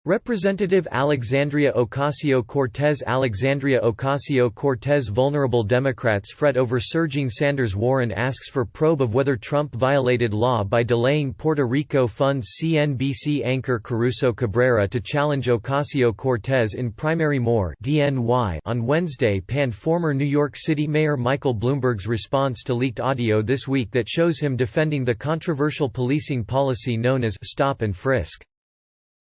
Representative Alexandria Ocasio-Cortez vulnerable Democrats fret over surging Sanders. Warren asks for probe of whether Trump violated law by delaying Puerto Rico funds. CNBC anchor Caruso-Cabrera to challenge Ocasio-Cortez in primary. More D-N.Y. on Wednesday panned former New York City Mayor Michael Bloomberg's response to leaked audio this week that shows him defending the controversial policing policy known as stop-and-frisk.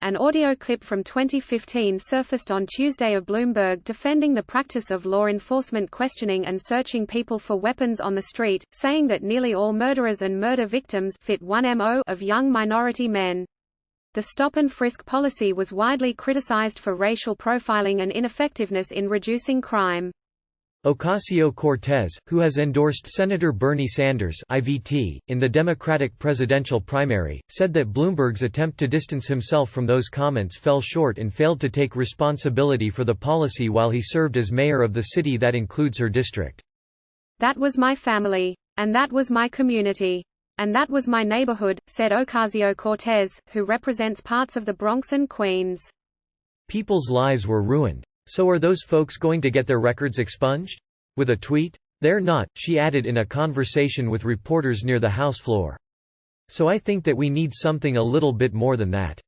An audio clip from 2015 surfaced on Tuesday of Bloomberg defending the practice of law enforcement questioning and searching people for weapons on the street, saying that nearly all murderers and murder victims fit one MO of young minority men. The stop-and-frisk policy was widely criticized for racial profiling and ineffectiveness in reducing crime. Ocasio-Cortez, who has endorsed Senator Bernie Sanders (IVT) in the Democratic presidential primary, said that Bloomberg's attempt to distance himself from those comments fell short and failed to take responsibility for the policy while he served as mayor of the city that includes her district. "That was my family. And that was my community. And that was my neighborhood," said Ocasio-Cortez, who represents parts of the Bronx and Queens. People's lives were ruined. So are those folks going to get their records expunged? With a tweet? They're not, she added in a conversation with reporters near the House floor. So I think that we need something a little bit more than that.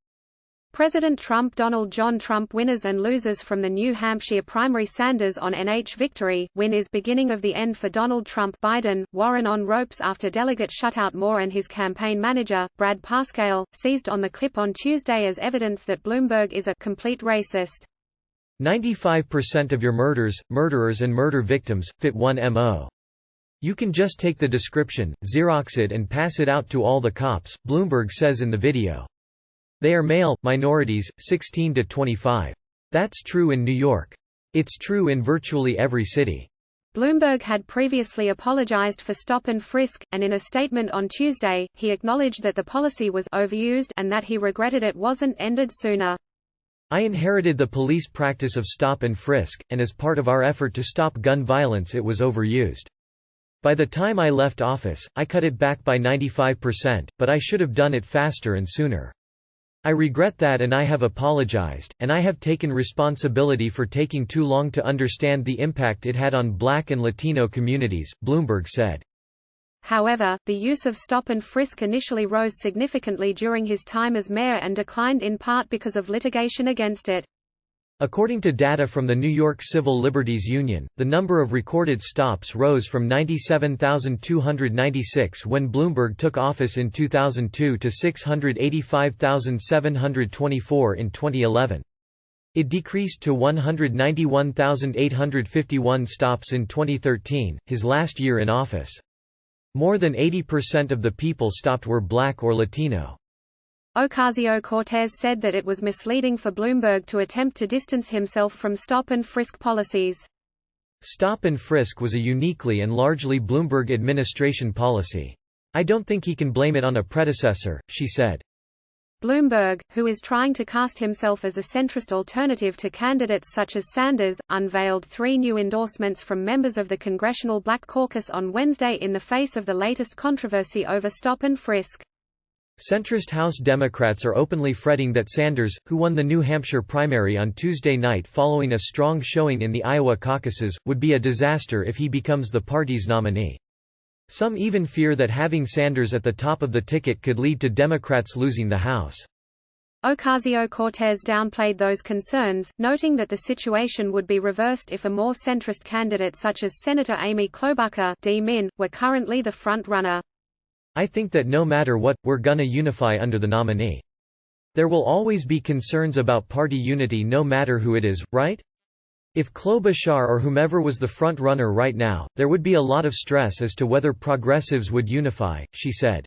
President Trump. Donald John Trump. Winners and losers from the New Hampshire primary. Sanders on NH victory, win is beginning of the end for Donald Trump. Biden, Warren on ropes after delegate shutout. Moore and his campaign manager, Brad Parscale, seized on the clip on Tuesday as evidence that Bloomberg is a complete racist. 95% of your murderers and murder victims, fit one MO. You can just take the description, Xerox it and pass it out to all the cops, Bloomberg says in the video. They are male, minorities, 16 to 25. That's true in New York. It's true in virtually every city. Bloomberg had previously apologized for stop and frisk, and in a statement on Tuesday, he acknowledged that the policy was overused and that he regretted it wasn't ended sooner. I inherited the police practice of stop and frisk, and as part of our effort to stop gun violence it was overused. By the time I left office, I cut it back by 95%, but I should have done it faster and sooner. I regret that and I have apologized, and I have taken responsibility for taking too long to understand the impact it had on Black and Latino communities, Bloomberg said. However, the use of stop and frisk initially rose significantly during his time as mayor and declined in part because of litigation against it. According to data from the New York Civil Liberties Union, the number of recorded stops rose from 97,296 when Bloomberg took office in 2002 to 685,724 in 2011. It decreased to 191,851 stops in 2013, his last year in office. More than 80% of the people stopped were Black or Latino. Ocasio-Cortez said that it was misleading for Bloomberg to attempt to distance himself from stop and frisk policies. Stop and frisk was a uniquely and largely Bloomberg administration policy. I don't think he can blame it on a predecessor, she said. Bloomberg, who is trying to cast himself as a centrist alternative to candidates such as Sanders, unveiled 3 new endorsements from members of the Congressional Black Caucus on Wednesday in the face of the latest controversy over stop and frisk. Centrist House Democrats are openly fretting that Sanders, who won the New Hampshire primary on Tuesday night following a strong showing in the Iowa caucuses, would be a disaster if he becomes the party's nominee. Some even fear that having Sanders at the top of the ticket could lead to Democrats losing the House. Ocasio-Cortez downplayed those concerns, noting that the situation would be reversed if a more centrist candidate such as Senator Amy Klobuchar (D-Min) were currently the front-runner. I think that no matter what, we're gonna unify under the nominee. There will always be concerns about party unity no matter who it is, right? If Klobuchar or whomever was the front-runner right now, there would be a lot of stress as to whether progressives would unify, she said.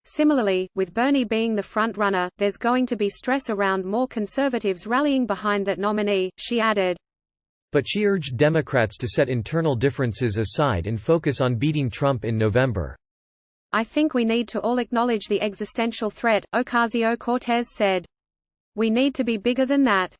Similarly, with Bernie being the front-runner, there's going to be stress around more conservatives rallying behind that nominee, she added. But she urged Democrats to set internal differences aside and focus on beating Trump in November. I think we need to all acknowledge the existential threat, Ocasio-Cortez said. We need to be bigger than that.